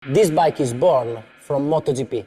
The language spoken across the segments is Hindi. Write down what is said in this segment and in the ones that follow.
This bike is born from MotoGP.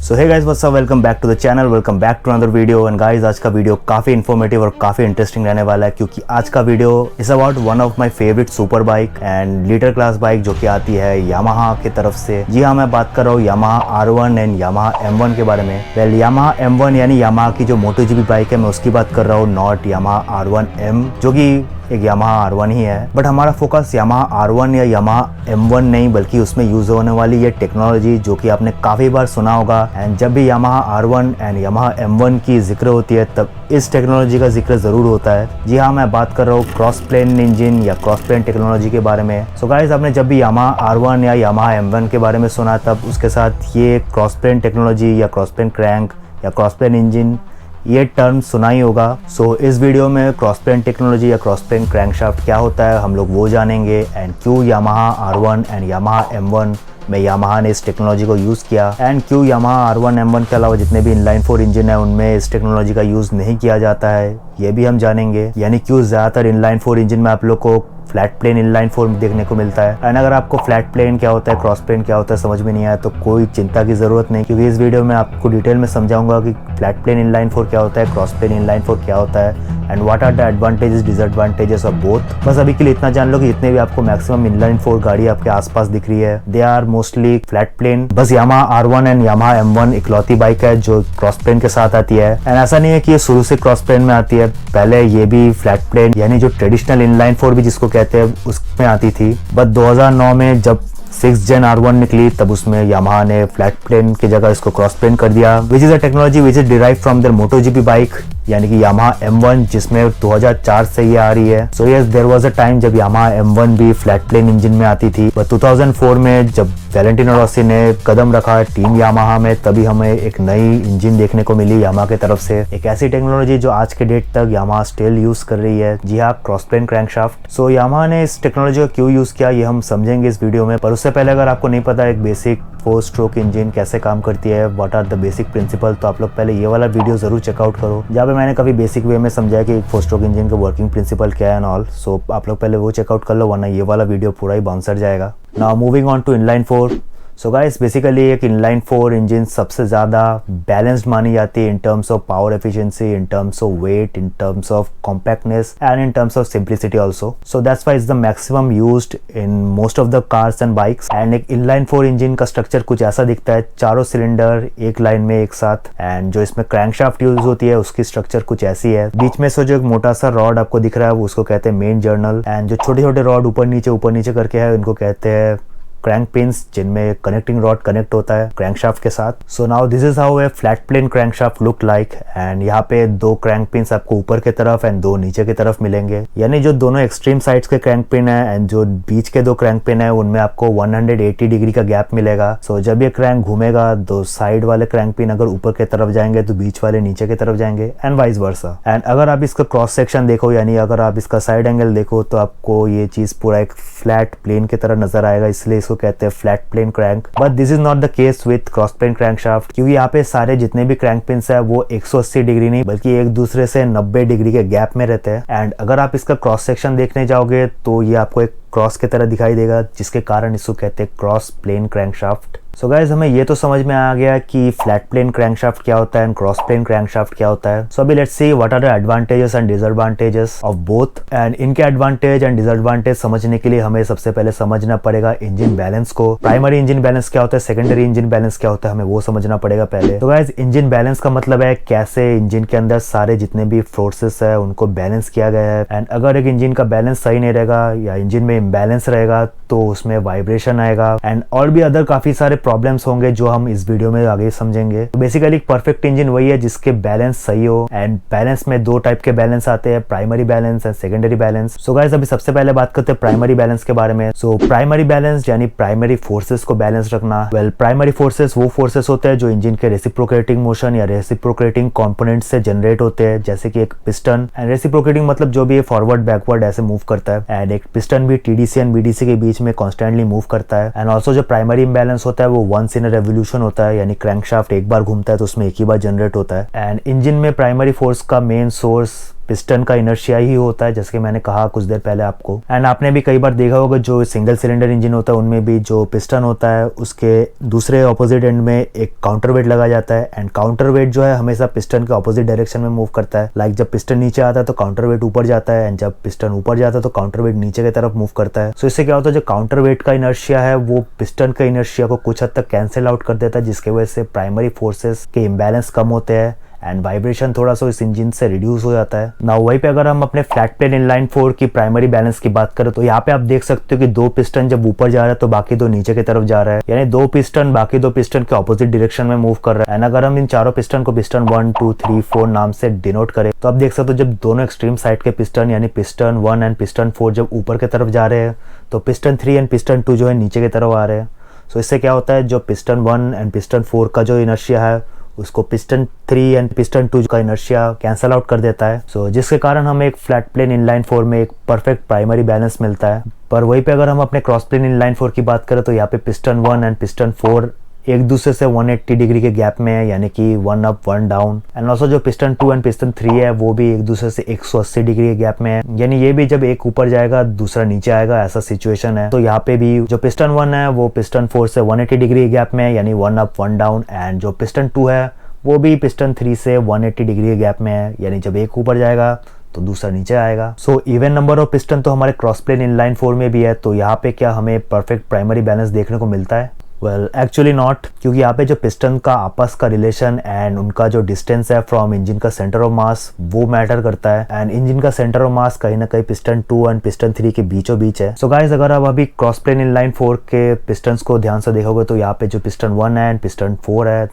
So hey guys what's up, welcome back to the channel, welcome back to another video. And guys आज का वीडियो काफ़ी इन्फॉर्मेटिव और काफ़ी इंटरेस्टिंग रहने वाला है, क्योंकि आज का video is about one of my favourite super bike and leader class bike जो कि आती है यामाहा की तरफ से। जी हाँ, मैं बात कर रहा हूँ Yamaha R1 and Yamaha M1 के बारे में। वेल यामाहा M1 यानी यामाहा की जो MotoGP बाइक है, मैं उसकी बात कर रहा हूँ, नॉट यामाहा R1M जो कि एक यामाहा R1 ही है। बट हमारा फोकस यामाहा R1 या यामाहा M1 नहीं, बल्कि उसमें यूज होने वाली ये टेक्नोलॉजी जो कि आपने काफ़ी बार सुना होगा। एंड जब भी Yamaha R1 and Yamaha M1 की जिक्र होती है, तब इस टेक्नोलॉजी का जिक्र ज़रूर होता है। जी हाँ, मैं बात कर रहा हूँ क्रॉस प्लेन इंजन या क्रॉस प्लेन टेक्नोलॉजी के बारे में। सो गाइस, आपने जब भी यामाहा R1 या यामाहा M1 के बारे में सुना, तब उसके साथ ये क्रॉस प्लेन टेक्नोलॉजी या क्रॉस प्लेन क्रैंक या क्रॉस प्लेन इंजन ये टर्म सुना ही होगा। सो इस वीडियो में क्रॉस प्लेन टेक्नोलॉजी या क्रॉस प्लेन क्रैंकशाफ्ट क्या होता है, हम लोग वो जानेंगे। एंड क्यों Yamaha R1 and Yamaha M1 में यामाहा ने इस टेक्नोलॉजी को यूज़ किया, एंड क्यों यामाहा R1 M1 के अलावा जितने भी इनलाइन 4 इंजन है उनमें इस टेक्नोलॉजी का यूज़ नहीं किया जाता है, ये भी हम जानेंगे। यानी क्यों ज़्यादातर इनलाइन 4 इंजन में आप लोग को फ्लैट प्लेन इनलाइन 4 देखने को मिलता है। एंड अगर आपको फ्लैट प्लेन क्या होता है, क्रॉस प्लेन क्या होता है समझ में नहीं आया, तो कोई चिंता की ज़रूरत नहीं, क्योंकि इस वीडियो में आपको डिटेल में समझाऊंगा कि फ्लैट प्लेन इनलाइन 4 क्या होता है, क्रॉस प्लेन इनलाइन 4 क्या होता है, and what are the advantages disadvantages of both. बस अभी के लिए इतना जान लो कि जितने भी आपको मैक्सिमम इनलाइन 4 गाड़ी आपके आसपास दिख रही है, they are mostly flat plane. बस Yamaha R1 and Yamaha M1 इकलौती बाइक है जो क्रॉस प्लेन के साथ आती है। एंड ऐसा नहीं है कि ये शुरू से क्रॉस प्लेन में आती है, पहले ये भी फ्लैट प्लेन यानी जो ट्रेडिशनल इनलाइन 4 भी जिसको कहते हैं उसमें आती थी। बट 2009 में जब 6th Gen R1 निकली, तब उसमें यामाहा ने फ्लैट प्लेन की जगह इसको क्रॉस प्लेन कर दिया, which is a technology which is derive from their MotoGP bike यानी कि यामाहा M1, जिसमें 2004 से ये आ रही है। So yes, there was a time जब यामाहा M1 भी फ्लैट प्लेन इंजन में आती थी, बट 2004 में जब वैलेंटिनो रॉसी ने कदम रखा टीम यामाहा में, तभी हमें एक नई इंजन देखने को मिली यामाहा की तरफ से, एक ऐसी टेक्नोलॉजी जो आज के डेट तक यामाहा स्टिल यूज कर रही है। जी हाँ, क्रॉस प्लेन क्रैंकशाफ्ट। सो यामाहा ने इस टेक्नोलॉजी को क्यों यूज किया, ये हम समझेंगे इस वीडियो में। पर उससे पहले अगर आपको नहीं पता एक बेसिक 4 स्ट्रोक इंजन कैसे काम करती है, what are the basic principle, तो आप लोग पहले ये वाला वीडियो जरूर चेकआउट करो, जहाँ पे मैंने काफी बेसिक वे में समझाया कि 4 स्ट्रोक इंजन का वर्किंग प्रिंसिपल क्या है एंड ऑल। सो आप लोग पहले वो चेकआउट कर लो, वरना ये वाला वीडियो पूरा ही बाउंसर जाएगा। Now moving on to inline 4। So guys, basically एक इनलाइन 4 इंजन सबसे ज़्यादा बैलेंस्ड मानी जाती है in terms of power efficiency, in terms of weight, in terms of compactness and in terms of simplicity also. So that's why is the maximum used in most of the cars and bikes. And एक इनलाइन 4 इंजन का स्ट्रक्चर कुछ ऐसा दिखता है, चारों सिलेंडर एक लाइन में एक साथ। एंड जो इसमें क्रैंकशाफ्ट यूज होती है उसकी स्ट्रक्चर कुछ ऐसी है, बीच में से जो एक मोटा सा रॉड आपको दिख रहा है वो उसको कहते हैं मेन जर्नल, एंड जो छोटे छोटे रॉड ऊपर नीचे करके है उनको कहते हैं क्रैंक पिन्स, जिनमें कनेक्टिंग रॉड कनेक्ट होता है क्रैंकशाफ्ट के साथ। So now this is how a flat plane crankshaft look like. एंड यहाँ पे 2 क्रैंक पिन्स आपको ऊपर की तरफ एंड 2 नीचे की तरफ मिलेंगे, यानी जो दोनों एक्सट्रीम साइड्स के क्रैंक पिन है एंड जो बीच के 2 क्रैंक पिन है उनमें आपको 180 डिग्री का गैप मिलेगा। सो जब ये क्रैंक घूमेगा, 2 साइड वाले क्रैंक पिन अगर ऊपर की तरफ जाएंगे तो बीच वाले नीचे की तरफ जाएंगे, एंड वाइस वर्सा। एंड अगर आप इसका क्रॉस सेक्शन देखो, यानी अगर आप इसका साइड एंगल देखो, तो आपको ये चीज पूरा एक फ्लैट प्लेन की तरह नजर आएगा, इसलिए इसको कहते हैं flat plane crank. But this is not the case with cross plane crankshaft, क्योंकि यहाँ पे सारे जितने भी क्रैंक पिन्स है वो 180 डिग्री नहीं बल्कि एक दूसरे से 90 डिग्री के गैप में रहते हैं। एंड अगर आप इसका क्रॉस सेक्शन देखने जाओगे तो ये आपको एक क्रॉस की तरह दिखाई देगा, जिसके कारण इसको कहते हैं cross plane crankshaft. So guys, हमें ये तो समझ में आ गया कि फ्लैट प्लेन क्रैंकशाफ्ट क्या होता है एंड क्रॉस प्लेन क्रैंकशाफ्ट क्या होता है। सो अभी let's see what are the advantages and disadvantages of both. And इनके एडवांटेज एंड डिसएडवांटेज समझने के लिए हमें सबसे पहले समझना पड़ेगा इंजन बैलेंस को। प्राइमरी इंजन बैलेंस क्या होता है, सेकेंडरी इंजन बैलेंस क्या होता है, हमें वो समझना पड़ेगा पहले। तो गाइस, इंजन बैलेंस का मतलब है कैसे इंजन के अंदर सारे जितने भी फोर्सेस है उनको बैलेंस किया गया है। एंड अगर एक इंजन का बैलेंस सही नहीं रहेगा या इंजन में इम्बैलेंस रहेगा तो उसमें वाइब्रेशन आएगा एंड और भी अदर काफी सारे प्रॉब्लम्स होंगे जो हम इस वीडियो में आगे समझेंगे। तो बेसिकली एक परफेक्ट इंजन वही है जिसके बैलेंस सही हो। एंड बैलेंस में 2 टाइप के बैलेंस आते हैं, primary balance and secondary balance. So guys, अभी सबसे पहले बात करते हैं प्राइमरी बैलेंस के बारे में। सो प्राइमरी बैलेंस यानी प्राइमरी फोर्सेस को बैलेंस रखना। वेल, प्राइमरी फोर्सेस वो फोर्सेस होते हैं जो इंजन के रेसिप्रोकेटिंग मोशन या रेसिप्रोकेटिंग कंपोनेंट से जनरेट होते हैं, जैसे कि एक पिस्टन। एंड रेसिप्रोकेटिंग मतलब जो भी फॉरवर्ड बैकवर्ड ऐसे मूव करता है। एंड एक पिस्टन भी टीडीसी एंड बीडीसी के बीच में कॉन्स्टेंटली मूव करता है। एंड ऑल्सो जो प्राइमरी इम्बैलेंस होता है वो वंस इन अ रेवोल्यूशन होता है, यानी क्रैंकशाफ्ट एक बार घूमता है तो उसमें एक ही बार जनरेट होता है। एंड इंजन में प्राइमरी फोर्स का मेन सोर्स पिस्टन का इनर्शिया ही होता है, जैसे कि मैंने कहा कुछ देर पहले आपको। एंड आपने भी कई बार देखा होगा जो सिंगल सिलेंडर इंजन होता है उनमें भी जो पिस्टन होता है उसके दूसरे ऑपोजिट एंड में एक काउंटर वेट लगा जाता है। एंड काउंटर वेट जो है हमेशा पिस्टन के ऑपोजिट डायरेक्शन में मूव करता है। लाइक जब पिस्टन नीचे आता है तो काउंटर वेट ऊपर जाता है, एंड जब पिस्टन ऊपर जाता है तो काउंटर वेट नीचे की तरफ मूव करता है। सो इससे क्या होता है, जो काउंटर वेट का इनर्शिया है वो पिस्टन के इनर्शिया को कुछ हद तक कैंसिल आउट कर देता है, जिसकी वजह से प्राइमरी फोर्सेस के इम्बैलेंस कम होते हैं एंड वाइब्रेशन थोड़ा सा इस इंजन से रिड्यूस हो जाता है ना। वहीं पे अगर हम अपने फ्लैट प्लेन इनलाइन 4 की प्राइमरी बैलेंस की बात करें तो यहाँ पे आप देख सकते हो कि 2 पिस्टन जब ऊपर जा रहा है तो बाकी 2 नीचे की तरफ जा रहा है, यानी 2 पिस्टन बाकी 2 पिस्टन के ऑपोजिट डायरेक्शन में मूव कर रहा है। एंड अगर हम इन चारों पिस्टन को पिस्टन 1, 2, 3, 4 नाम से डिनोट करें तो आप देख सकते हो जब दोनों एक्सट्रीम साइड के पिस्टन यानी पिस्टन 1 एंड पिस्टन 4 जब ऊपर की तरफ जा रहे हैं तो पिस्टन 3 एंड पिस्टन 2 जो है नीचे की तरफ आ रहे हैं। सो इससे क्या होता है, जो पिस्टन 1 एंड पिस्टन 4 का जो इनर्शिया है उसको पिस्टन 3 एंड पिस्टन 2 का इनर्शिया कैंसल आउट कर देता है। सो जिसके कारण हमें एक फ्लैट प्लेन इनलाइन 4 में एक परफेक्ट प्राइमरी बैलेंस मिलता है। पर वहीं पे अगर हम अपने क्रॉस प्लेन इनलाइन 4 की बात करें तो यहाँ पे पिस्टन 1 एंड पिस्टन 4 एक दूसरे से 180 डिग्री के गैप में है, यानी कि 1 अप 1 डाउन। एंड ऑल्सो जो पिस्टन 2 एंड पिस्टन 3 है वो भी एक दूसरे से 180 डिग्री के गैप में है, यानी ये भी जब एक ऊपर जाएगा दूसरा नीचे आएगा, ऐसा सिचुएशन है। तो यहाँ पे भी जो पिस्टन 1 है वो पिस्टन 4 से 180 डिग्री के गैप में है, यानी 1 अप 1 डाउन। एंड जो पिस्टन 2 है वो भी पिस्टन 3 से 180 डिग्री के गैप में है, यानी जब एक ऊपर जाएगा तो दूसरा नीचे आएगा। So even number of piston तो हमारे क्रॉस प्लेन इनलाइन 4 में भी है। तो यहाँ पे क्या हमें परफेक्ट प्राइमरी बैलेंस देखने को मिलता है? वेल एक्चुअली नॉट, क्योंकि यहाँ पे जो पिस्टन का आपस का रिलेशन एंड उनका जो डिस्टेंस है फ्रॉम इंजन का सेंटर ऑफ मास वो मैटर करता है। एंड इंजन का सेंटर ऑफ मास कहीं ना कहीं पिस्टन 2 एंड पिस्टन 3 के बीचों बीच है। सो गाइस अगर आप अभी क्रॉस प्लेन इनलाइन 4 के पिस्टन्स को ध्यान से देखोगे तो यहाँ पे जो पिस्टन 1 है एंड पिस्टन 4 है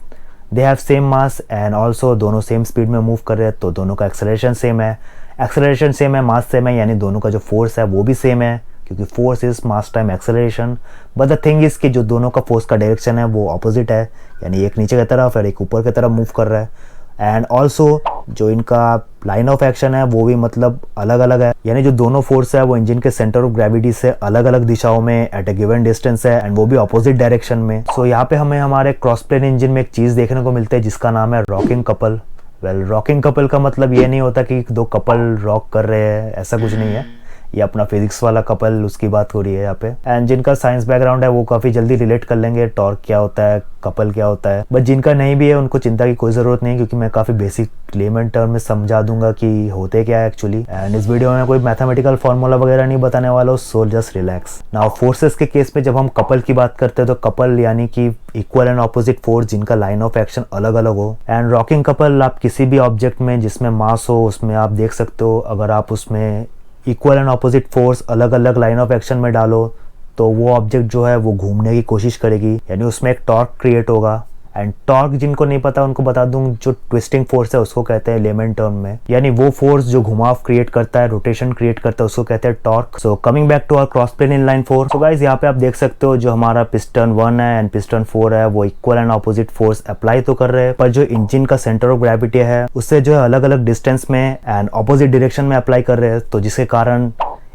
they have same mass and also दोनों सेम स्पीड में मूव कर रहे हैं, तो दोनों का एक्सेलरेशन सेम है, मास सेम है, यानी दोनों का जो फोर्स है वो भी सेम है, क्योंकि force is mass time acceleration. But the thing is कि जो दोनों का फोर्स का डायरेक्शन है वो ऑपोजिट है, यानी एक नीचे की तरफ और एक ऊपर की तरफ मूव कर रहा है। एंड ऑल्सो जो इनका लाइन ऑफ एक्शन है वो भी मतलब अलग अलग है, यानी जो दोनों फोर्स है वो इंजन के सेंटर ऑफ ग्रेविटी से अलग अलग दिशाओं में एट ए गिवन डिस्टेंस है, एंड वो भी ऑपोजिट डायरेक्शन में। सो यहाँ पे हमें हमारे क्रॉस प्लेन इंजन में एक चीज देखने को मिलता है जिसका नाम है rocking couple. Well rocking couple का मतलब ये नहीं होता कि 2 कपल रॉक कर रहे हैं, ऐसा कुछ नहीं है, ये अपना फिजिक्स वाला कपल उसकी बात हो रही है यहाँ पे। एंड जिनका साइंस बैकग्राउंड है वो काफी जल्दी रिलेट कर लेंगे टॉर्क क्या होता है, कपल क्या होता है। बट जिनका नहीं भी है उनको चिंता की कोई जरूरत नहीं, क्योंकि मैं काफी बेसिक लेमन टर्म में समझा दूंगा कि होते क्या है एक्चुअली। एंड इस वीडियो में कोई मैथमेटिकल फॉर्मूला वगैरह नहीं बताने वाला हूँ, so just relax. Now forces के केस में जब हम कपल की बात करते हैं तो कपल यानी कि इक्वल एंड ऑपोजिट फोर्स जिनका लाइन ऑफ एक्शन अलग अलग हो। एंड रॉकिंग कपल आप किसी भी ऑब्जेक्ट में जिसमें मास हो उसमें आप देख सकते हो, अगर आप उसमें इक्वल एंड ऑपोजिट फोर्स अलग अलग लाइन ऑफ एक्शन में डालो तो वो ऑब्जेक्ट जो है वो घूमने की कोशिश करेगी, यानी उसमें एक टॉर्क क्रिएट होगा। एंड टॉर्क जिनको नहीं पता उनको बता दूं, जो ट्विस्टिंग फोर्स है उसको कहते हैं लेमन टर्म में, यानी वो फोर्स जो घुमाव क्रिएट करता है, रोटेशन क्रिएट करता है, उसको कहते हैं torque. So coming back to our cross plane inline 4। So guys यहाँ पे आप देख सकते हो जो हमारा पिस्टन 1 है एंड पिस्टन 4 है वो equal and opposite force apply तो कर रहे हैं, पर जो इंजन का सेंटर ऑफ ग्रेविटी है उससे जो है अलग अलग डिस्टेंस में एंड ऑपोजिट डायरेक्शन में अप्लाई कर रहे हैं। तो जिसके कारण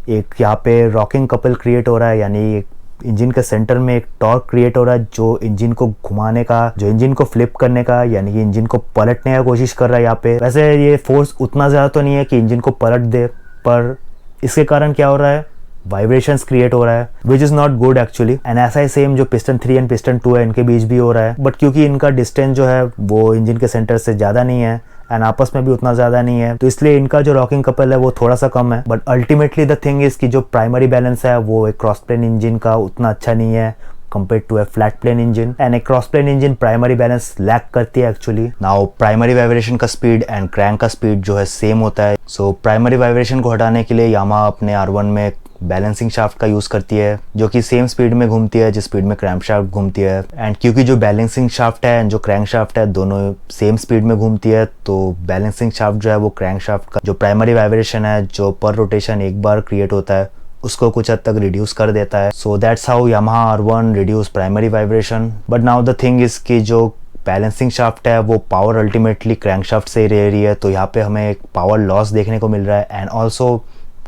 एक यहाँ पे रॉकिंग कपल क्रिएट हो रहा है, यानी इंजन के सेंटर में एक टॉर्क क्रिएट हो रहा है जो इंजन को घुमाने का, जो इंजन को फ्लिप करने का, यानी कि इंजन को पलटने का कोशिश कर रहा है यहाँ पे। वैसे ये फोर्स उतना ज्यादा तो नहीं है कि इंजन को पलट दे, पर इसके कारण क्या हो रहा है, वाइब्रेशंस क्रिएट हो रहा है, which is not good actually. And ऐसा ही सेम जो पिस्टन 3 एंड पिस्टन 2 है इनके बीच भी हो रहा है, बट क्योंकि इनका डिस्टेंस जो है वो इंजन के सेंटर से ज्यादा नहीं है एंड आपस में भी उतना ज्यादा नहीं है, तो इसलिए इनका जो रॉकिंग कपल है वो थोड़ा सा कम है। But ultimately the thing is कि जो प्राइमरी बैलेंस है वो एक क्रॉस प्लेन इंजन का उतना अच्छा नहीं है compared to a flat plane engine, and a cross plane engine primary balance lack करती है एक्चुअली। नाउ प्राइमरी वाइब्रेशन का स्पीड एंड क्रैंक का स्पीड जो है सेम होता है। सो प्राइमरी वाइब्रेशन को हटाने के लिए यामाहा अपने R1 में बैलेंसिंग शाफ्ट का यूज करती है जो कि सेम स्पीड में घूमती है जिस स्पीड में क्रैंक शाफ्ट घूमती है। एंड क्योंकि जो बैलेंसिंग शाफ्ट है एंड जो क्रैंक शाफ्ट है दोनों सेम स्पीड में घूमती है, तो बैलेंसिंग शाफ्ट जो है वो क्रैंक शाफ्ट का जो प्राइमरी वाइब्रेशन है जो पर रोटेशन एक बार क्रिएट होता है उसको कुछ हद तक रिड्यूस कर देता है। So that's how Yamaha R1 reduce primary vibration. But now the thing is कि जो बैलेंसिंग शाफ्ट है वो पावर अल्टीमेटली क्रैंक शाफ्ट से ही रह रही है, तो यहाँ पे हमें एक पावर लॉस देखने को मिल रहा है। एंड ऑल्सो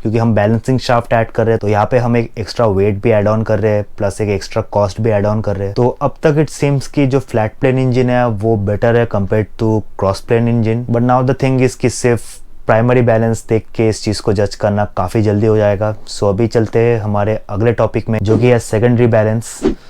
क्योंकि हम बैलेंसिंग शाफ्ट ऐड कर रहे हैं तो यहाँ पे हम एक एक्स्ट्रा वेट भी ऐड ऑन कर रहे हैं प्लस एक एक्स्ट्रा कॉस्ट भी ऐड ऑन कर रहे हैं। तो अब तक इट सीम्स कि जो फ्लैट प्लेन इंजन है वो बेटर है compare to cross plane engine. But now the thing is कि सिर्फ प्राइमरी बैलेंस देख के इस चीज़ को जज करना काफ़ी जल्दी हो जाएगा। सो अभी चलते हैं हमारे अगले टॉपिक में, जो कि है सेकेंडरी बैलेंस।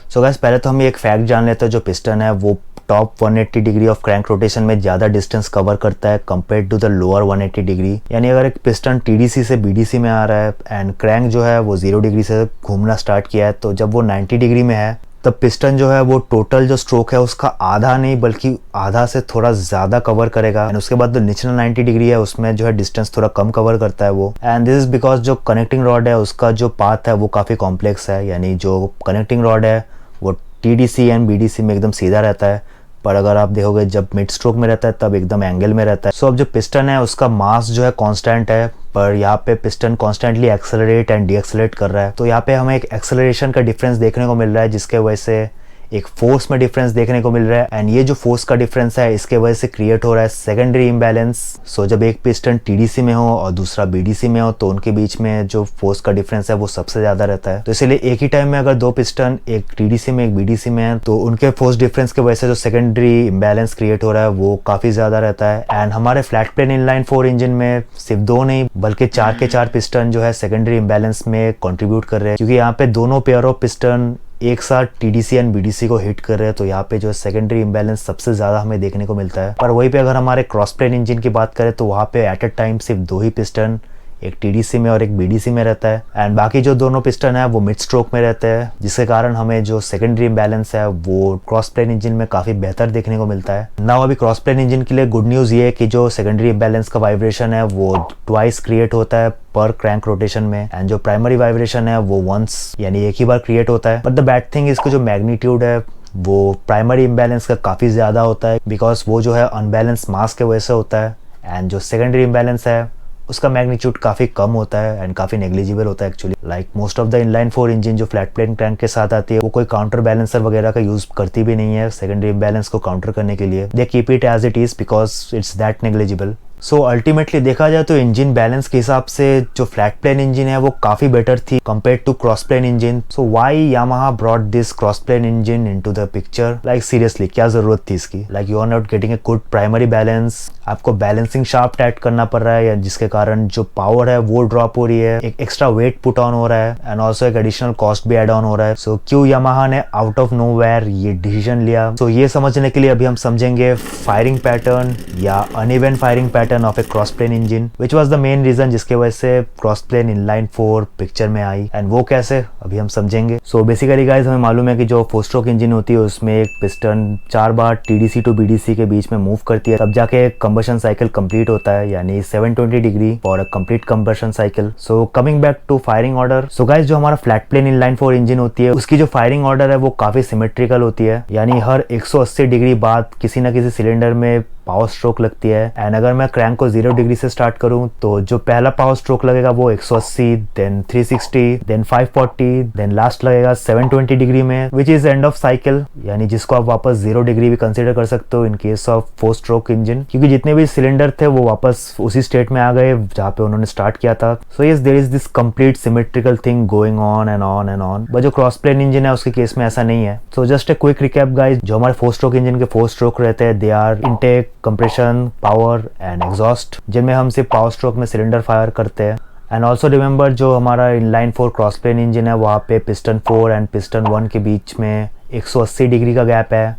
सो गाइस पहले तो हम एक फैक्ट जान लेते हैं, जो पिस्टन है वो top 180 degree of crank rotation में ज़्यादा डिस्टेंस कवर करता है compare to the lower 180 degree. यानी अगर एक पिस्टन टीडीसी से बीडीसी में आ रहा है एंड क्रैंक जो है वो 0 डिग्री से घूमना स्टार्ट किया है, तो जब वो 90 डिग्री में है तब पिस्टन जो है वो टोटल जो स्ट्रोक है उसका आधा नहीं बल्कि आधा से थोड़ा ज़्यादा कवर करेगा। एंड उसके बाद जो निचला 90 डिग्री है उसमें जो है डिस्टेंस थोड़ा कम कवर करता है वो। एंड दिस इज बिकॉज जो कनेक्टिंग रॉड है उसका जो पाथ है वो काफ़ी कॉम्प्लेक्स है। यानी जो कनेक्टिंग रॉड है वो टीडीसी एंड बीडीसी में एकदम सीधा रहता है, पर अगर आप देखोगे जब मिड स्ट्रोक में रहता है तब एकदम एंगल में रहता है। सो अब जो पिस्टन है उसका मास जो है कांस्टेंट है, पर यहाँ पे piston constantly accelerate and decelerate कर रहा है। तो यहाँ पे हमें एक एक्सेलरेशन का डिफरेंस देखने को मिल रहा है, जिसके वजह से एक फोर्स में डिफरेंस देखने को मिल रहा है। एंड ये जो फोर्स का डिफरेंस है इसके वजह से क्रिएट हो रहा है सेकेंडरी इम्बैलेंस। सो जब एक पिस्टन टीडीसी में हो और दूसरा बीडीसी में हो तो उनके बीच में जो फोर्स का डिफरेंस है वो सबसे ज्यादा रहता है। तो इसलिए एक ही टाइम में अगर दो पिस्टन एक टीडीसी में एक बीडीसी में है तो उनके फोर्स डिफरेंस की वजह से जो सेकेंडरी इम्बैलेंस क्रिएट हो रहा है वो काफी ज्यादा रहता है। एंड हमारे फ्लैट प्लेन इनलाइन 4 इंजन में सिर्फ 2 नहीं बल्कि 4 के 4 पिस्टन जो है सेकेंडरी इम्बैलेंस में कंट्रीब्यूट कर रहे हैं, क्योंकि यहाँ पे दोनों पेयर ऑफ पिस्टन एक साथ टीडीसी एंड बीडीसी को हिट कर रहे हैं। तो यहाँ पे जो सेकेंडरी इम्बैलेंस सबसे ज्यादा हमें देखने को मिलता है। पर वहीं पे अगर हमारे क्रॉस प्लेन इंजन की बात करें तो वहाँ पे एट अ टाइम सिर्फ 2 ही पिस्टन एक टीडीसी में और एक बीडीसी में रहता है। एंड बाकी जो दोनों पिस्टन है वो मिड स्ट्रोक में रहते हैं, जिसके कारण हमें जो सेकेंडरी इम्बैलेंस है वो क्रॉस प्लेन इंजन में काफी बेहतर देखने को मिलता है। नाउ अभी क्रॉस प्लेन इंजन के लिए गुड न्यूज ये है कि जो सेकेंडरी इम्बैलेंस का वाइब्रेशन है वो ट्वाइस क्रिएट होता है पर क्रैंक रोटेशन में, एंड जो प्राइमरी वाइब्रेशन है वो वंस यानी एक ही बार क्रिएट होता है। बट द बैड थिंग इसका जो मैग्नीट्यूड है वो प्राइमरी इम्बैलेंस का काफी ज्यादा होता है, बिकॉज वो जो है अनबैलेंस मास के वजह से होता है। एंड जो सेकेंडरी इम्बैलेंस है उसका मैग्नीट्यूड काफी कम होता है एंड काफी नेग्लिजिबल होता है actually. Like most of the inline 4 engine जो फ्लैट प्लेन क्रैंक के साथ आती है वो कोई काउंटर बैलेंसर वगैरह का यूज करती भी नहीं है सेकेंडरी इम्बैलेंस को काउंटर करने के लिए। They keep it as it is because it's that negligible. So ultimately देखा जाए तो इंजन बैलेंस के हिसाब से जो फ्लैट प्लेन इंजन है वो काफी बेटर थी compare to cross plane engine. So why Yamaha brought this cross plane engine into the picture? Like seriously क्या जरूरत थी इसकी? Like you are not getting a good primary balance, आपको बैलेंसिंग शाफ्ट ऐड करना पड़ रहा है या जिसके कारण जो पावर है वो ड्रॉप हो रही है, एक एक्स्ट्रा वेट पुट ऑन हो रहा है एंड ऑल्सो एक एडिशनल कॉस्ट भी एड ऑन हो रहा है। सो क्यों यामाहा ने आउट ऑफ नोवेयर ये डिसीजन लिया? सो ये समझने के लिए अभी हम समझेंगे फायरिंग पैटर्न या uneven firing pattern of a cross plane engine, which was the main reason जिसके वजह से क्रॉस प्लेन इनलाइन 4 पिक्चर में आई। एंड वो कैसे अभी हम समझेंगे। सो बेसिकली गाइस हमें मालूम है कि जो 4 स्ट्रोक इंजन होती है उसमें एक पिस्टन 4 बार टीडीसी टू बीडीसी के बीच में मूव करती है, तब जाके कंबशन साइकिल कंप्लीट होता है, यानी 720 degree for a complete combustion cycle. So coming back to firing order. So guys जो हमारा फ्लैट प्लेन इनलाइन 4 इंजन होती है उसकी जो फायरिंग ऑर्डर है वो काफी सिमेट्रिकल होती है, यानी हर 180 डिग्री बाद किसी ना किसी सिलेंडर में पावर स्ट्रोक लगती है। एंड अगर मैं क्रैंक को 0 डिग्री से स्टार्ट करूं तो जो पहला पावर स्ट्रोक लगेगा वो 180, देन 360, देन 540, देन लास्ट लगेगा 720 डिग्री में, which is end of cycle, यानी जिसको आप वापस 0 डिग्री भी कंसीडर कर सकते हो in case of 4 stroke engine, क्योंकि जितने भी सिलेंडर थे वो वापस उसी स्टेट में आ गए जहाँ पे उन्होंने स्टार्ट किया था। So yes there is this complete symmetrical thing going on and on and on. But जो क्रॉस प्लेन इंजन है उसके केस में ऐसा नहीं है। So just a quick recap guys, जो हमारे 4 स्ट्रोक इंजन के 4 स्ट्रोक रहते हैं they are intake, compression, power and exhaust, जिनमें हम सिर्फ पावर स्ट्रोक में सिलेंडर फायर करते हैं। एंड ऑल्सो रिमेंबर जो हमारा इनलाइन 4 क्रॉस प्लेन इंजन है वहाँ पे पिस्टन 4 एंड पिस्टन 1 के बीच में 180 डिग्री का गैप है,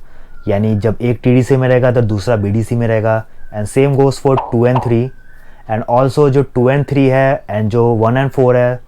यानी जब एक टीडीसी में रहेगा तो दूसरा बीडीसी में रहेगा। And same goes for 2 and 3। And also जो 2 एंड 3 है एंड जो 1 एंड 4 है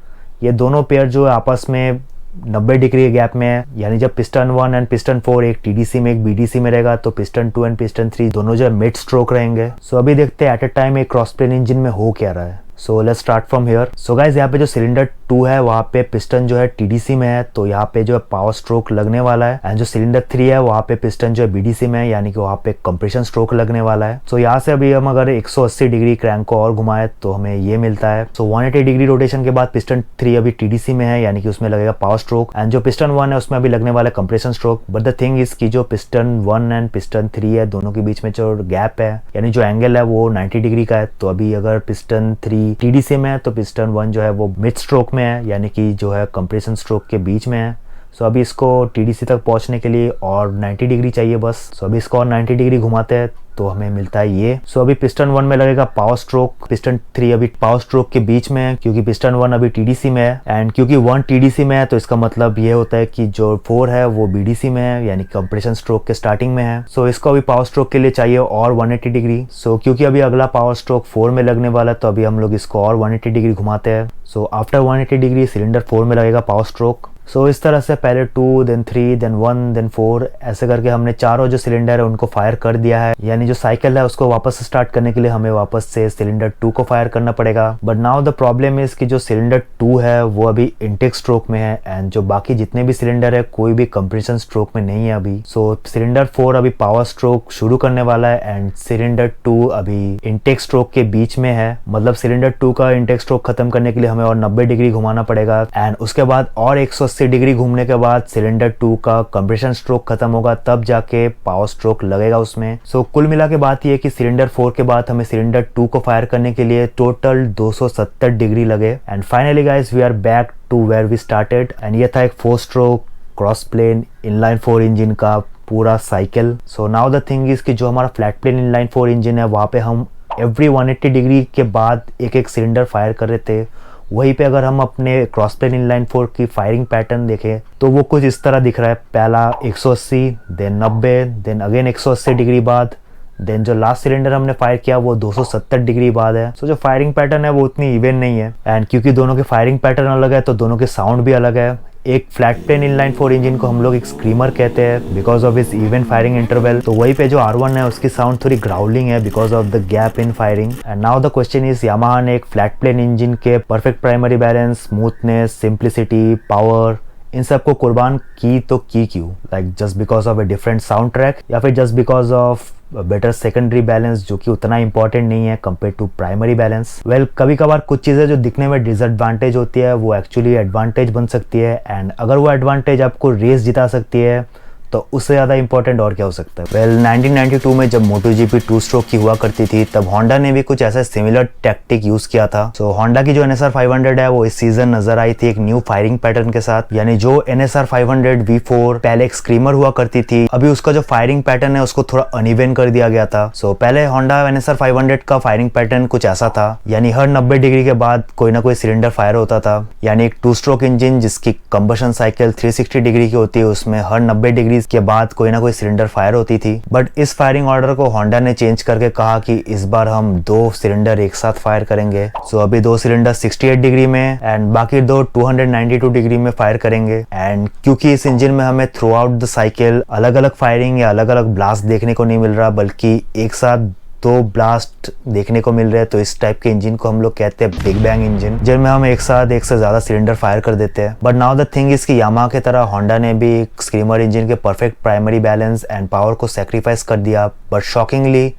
ये दोनों पेयर जो आपस में 90 डिग्री के गैप में है, यानी जब पिस्टन 1 एंड पिस्टन 4 एक टीडीसी में एक बीडीसी में रहेगा तो पिस्टन 2 एंड पिस्टन 3 दोनों जो मिड स्ट्रोक रहेंगे। सो अभी देखते हैं एट अ टाइम एक क्रॉस प्लेन इंजन में हो क्या रहा है। So let's start from here. So guys यहाँ पे जो सिलेंडर 2 है वहाँ पे पिस्टन जो है टीडीसी में है, तो यहाँ पे जो है पावर स्ट्रोक लगने वाला है। एंड जो सिलेंडर 3 है वहाँ पे पिस्टन जो है बीडीसी में है, यानी कि वहाँ पे कंप्रेशन स्ट्रोक लगने वाला है। सो यहाँ से अभी हम अगर 180 डिग्री क्रैंक को और घुमाए तो हमें ये मिलता है। सो 180 डिग्री रोटेशन के बाद पिस्टन 3 अभी टीडीसी में है, यानी कि उसमें लगेगा पावर स्ट्रोक। एंड जो पिस्टन 1 है उसमें अभी लगने वाला है compression stroke. But the thing is की जो पिस्टन 1 एंड पिस्टन 3 है दोनों के बीच में जो गैप है यानी जो एंगल है वो 90 डिग्री का है। तो अभी अगर पिस्टन 3 टीडीसी में है तो पिस्टन 1 जो है वो मिड स्ट्रोक में है, यानी कि जो है कंप्रेशन स्ट्रोक के बीच में है। सो अभी इसको TDC तक पहुंचने के लिए और 90 डिग्री चाहिए बस। सो अभी इसको और 90 डिग्री घुमाते हैं तो हमें मिलता है ये। सो अभी पिस्टन 1 में लगेगा पावर स्ट्रोक, पिस्टन 3 अभी पावर स्ट्रोक के बीच में है क्योंकि पिस्टन 1 अभी TDC में है, एंड क्योंकि 1 TDC में है तो इसका मतलब ये होता है कि जो 4 है वो BDC में है, यानी कंप्रेशन स्ट्रोक के स्टार्टिंग में है। सो इसको अभी पावर स्ट्रोक के लिए चाहिए और 180 डिग्री। सो क्योंकि अभी अगला पावर स्ट्रोक 4 में लगने वाला है तो अभी हम लोग इसको और 180 डिग्री घुमाते हैं। सो आफ्टर 180 डिग्री सिलेंडर 4 में लगेगा पावर स्ट्रोक। सो इस तरह से पहले 2 देन 3 देन 1 देन 4 ऐसे करके हमने चारों जो सिलेंडर है उनको फायर कर दिया है, यानी जो साइकिल है उसको वापस स्टार्ट करने के लिए हमें वापस से सिलेंडर 2 को फायर करना पड़ेगा। But now the problem is कि जो सिलेंडर 2 है वो अभी इनटेक स्ट्रोक में है, एंड जो बाकी जितने भी सिलेंडर है कोई भी कंप्रेशन स्ट्रोक में नहीं है अभी। सो सिलेंडर 4 अभी पावर स्ट्रोक शुरू करने वाला है एंड सिलेंडर 2 अभी इनटेक स्ट्रोक के बीच में है, मतलब सिलेंडर 2 का इनटेक स्ट्रोक खत्म करने के लिए हमें और 90 डिग्री घुमाना पड़ेगा, एंड उसके बाद और 180 डिग्री घूमने के बाद सिलेंडर 2 का कंप्रेशन स्ट्रोक खत्म होगा, तब जाके पावर स्ट्रोक लगेगा उसमें। सो कुल मिला के बात ये है कि सिलेंडर 4 के बाद हमें सिलेंडर 2 को फायर करने के लिए टोटल 270 डिग्री लगे। And finally guys we are back to where we started, and ये था एक 4 stroke cross plane inline 4 engine का पूरा cycle. So now the thing is कि जो हमारा फ्लैट प्लेन इनलाइन 4 इंजन है वहाँ पे हम एवरी 180 डिग्री के बाद एक एक सिलेंडर फायर कर रहे थे। वहीं पे अगर हम अपने क्रॉस प्लेन इनलाइन 4 की फायरिंग पैटर्न देखें तो वो कुछ इस तरह दिख रहा है। पहला 180 देन 90 देन अगेन 180 डिग्री बाद, देन जो लास्ट सिलेंडर हमने फायर किया वो 270 डिग्री बाद है। सो जो फायरिंग पैटर्न है वो उतनी इवन नहीं है, एंड क्योंकि दोनों के फायरिंग पैटर्न अलग है तो दोनों के साउंड भी अलग है। एक फ्लैट प्लेन इनलाइन 4 इंजन को हम लोग एक स्क्रीमर कहते हैं बिकॉज ऑफ इस इवन फायरिंग इंटरवल, तो वहीं पे जो R1 है उसकी साउंड थोड़ी ग्राउलिंग है because of the gap in firing. And now the question is Yamaha ने एक फ्लैट प्लेन इंजन के perfect primary balance, smoothness, simplicity, power, इन सब को कुर्बान की तो की क्यों? Like just because of a different sound track या फिर just because of better secondary balance जो कि उतना इंपॉर्टेंट नहीं है compare to primary balance. Well कभी कभार कुछ चीज़ें जो दिखने में डिसएडवांटेज होती है वो एक्चुअली एडवांटेज बन सकती है, एंड अगर वो एडवांटेज आपको रेस जिता सकती है तो उससे ज़्यादा इंपॉर्टेंट और क्या हो सकता है। वेल 1992 में जब MotoGP 2 स्ट्रोक की हुआ करती थी तब होंडा ने भी कुछ ऐसा सिमिलर टैक्टिक यूज किया था। सो होंडा की जो NSR 500 है वो इस सीजन नजर आई थी एक न्यू फायरिंग पैटर्न के साथ, यानी जो NSR 500 V4 पहले एक स्क्रीमर हुआ करती थी, अभी उसका जो फायरिंग पैटर्न है उसको थोड़ा अनइवन कर दिया गया था। सो पहले होंडा NSR 500 का फायरिंग पैटर्न कुछ ऐसा था, यानी हर 90 डिग्री के बाद कोई ना कोई सिलेंडर फायर होता था, यानी एक 2 स्ट्रोक इंजन जिसकी कंबशन साइकिल 360 डिग्री की होती है उसमें हर 90 डिग्री के बाद कोई ना कोई सिलेंडर फायर होती थी। बट इस फायरिंग ऑर्डर को होंडा ने चेंज करके कहा कि इस बार हम 2 सिलेंडर एक साथ फायर करेंगे। सो अभी 2 सिलेंडर 68 डिग्री में एंड बाकी 2 292 डिग्री में फायर करेंगे, एंड क्योंकि इस इंजन में हमें थ्रू आउट द साइकिल अलग अलग फायरिंग या अलग अलग ब्लास्ट देखने को नहीं मिल रहा बल्कि एक साथ 2 ब्लास्ट देखने को मिल रहे हैं, तो इस टाइप के इंजन को हम लोग कहते हैं बिग बैंग इंजन, जिनमें हम एक साथ एक से ज्यादा सिलेंडर फायर कर देते हैं। But now the thing is कि यामाहा की तरह होंडा ने भी स्क्रीमर इंजन के perfect primary balance and power को सेक्रीफाइस कर दिया, बट शॉकिंगली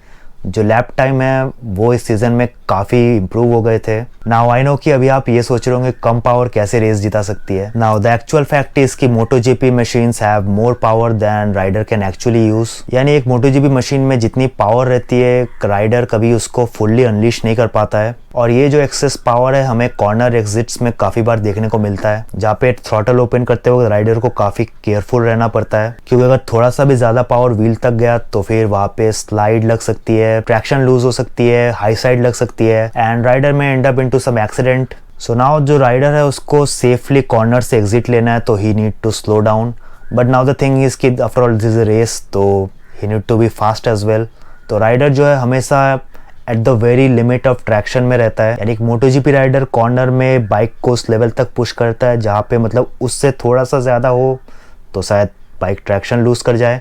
जो लैप टाइम है वो इस सीजन में काफी इंप्रूव हो गए थे। नाउ आई नो कि अभी आप ये सोच रहे होंगे कम पावर कैसे रेस जिता सकती है। Now the actual fact is कि MotoGP machines have more power than rider can actually use, यानी एक MotoGP मशीन में जितनी पावर रहती है राइडर कभी उसको फुल्ली अनलीश नहीं कर पाता है, और ये जो एक्सेस पावर है हमें कॉर्नर एग्जिट्स में काफी बार देखने को मिलता है जहाँ पे थ्रॉटल ओपन करते वक्त राइडर को काफी केयरफुल रहना पड़ता है, क्योंकि अगर थोड़ा सा भी ज्यादा पावर व्हील तक गया तो फिर वहाँ पे स्लाइड लग सकती है, ट्रैक्शन लूज हो सकती है, हाई साइड लग सकती है, एंड राइडर में end up into some accident. So now जो राइडर है उसको सेफली कॉर्नर से एग्जिट लेना है तो he need to slow down, but now the thing is कि after all this is a race तो he need to be fast as well. तो राइडर जो है हमेशा at the very limit of traction में रहता है, यानी एक MotoGP राइडर कॉर्नर में बाइक को उस लेवल तक पुश करता है जहाँ पे मतलब उससे थोड़ा सा ज़्यादा हो तो शायद बाइक ट्रैक्शन लूज कर जाए,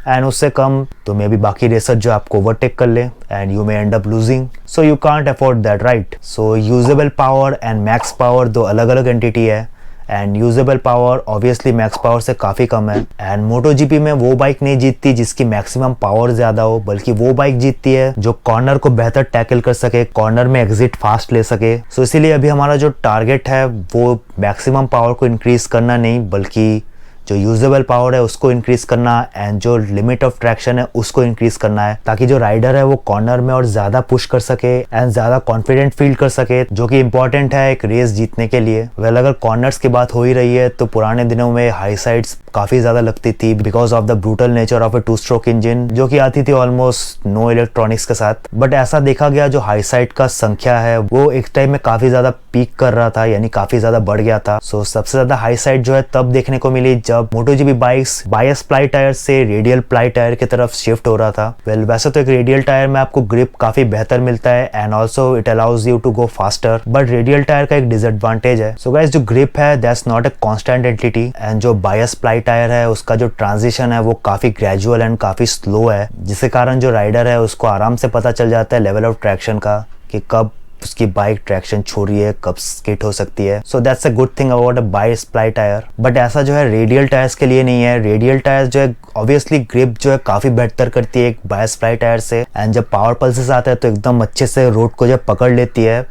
एंड उससे कम तो मे बी बाकी रेसर जो आपको ओवरटेक कर ले and you may and up losing. So you can't afford that right. So usable power and max power 2 अलग अलग एंटिटी है, and usable power obviously max power से काफ़ी कम है, एंड MotoGP में वो बाइक नहीं जीतती जिसकी मैक्सिमम पावर ज़्यादा हो, बल्कि वो बाइक जीतती है जो कॉर्नर को बेहतर टैकल कर सके, कॉर्नर में एग्जिट फास्ट ले सके। सो इसीलिए अभी हमारा जो टारगेट है वो मैक्सिमम पावर को इंक्रीज करना नहीं बल्कि जो यूजेबल पावर है उसको इंक्रीज करना एंड जो लिमिट ऑफ ट्रैक्शन है उसको इंक्रीज करना है, ताकि जो राइडर है वो कॉर्नर में और ज्यादा पुश कर सके एंड ज्यादा कॉन्फिडेंट फील कर सके, जो कि इंपॉर्टेंट है एक रेस जीतने के लिए। वेल अगर कॉर्नर्स की बात हो ही रही है तो पुराने दिनों में हाई साइड्स काफी ज्यादा लगती थी because of the brutal nature of a two stroke engine जो कि आती थी ऑलमोस्ट नो इलेक्ट्रॉनिक्स के साथ। बट ऐसा देखा गया जो हाई साइड का संख्या है वो एक टाइम में काफी ज्यादा पीक कर रहा था, यानी काफी ज्यादा बढ़ गया था। सो सबसे ज्यादा हाई साइड जो है तब देखने को मिली जब MotoGP बाइक्स बायस प्लाई टायर से रेडियल प्लाई टायर की तरफ शिफ्ट हो रहा था। वेल वैसे तो एक रेडियल टायर में आपको ग्रिप काफी बेहतर मिलता है and also it allows you to go faster, but radial tyre का एक डिसएडवांटेज है। सो गाइस जो ग्रिप है that's not a constant entity and जो बायस प्लाई टायर है उसका जो ट्रांजिशन है वो काफी ग्रेजुअल एंड काफी स्लो है, जिसके कारण जो राइडर है उसको आराम से पता चल जाता है लेवल ऑफ ट्रैक्शन का कि कब उसकी बाइक ट्रैक्शन छोड़ रही है, कब स्किट हो सकती है। So that's a good thing about a bias ply tyre. But ऐसा जो है रेडियल टायर्स के लिए नहीं है। रेडियल टायर्स जो है ऑब्वियसली ग्रिप जो है काफी बेहतर करती है एक बायस प्लाई टायर से एंड जब पावर पल्सेस आता है तो एकदम अच्छे से रोड को जब पकड़ लेती है।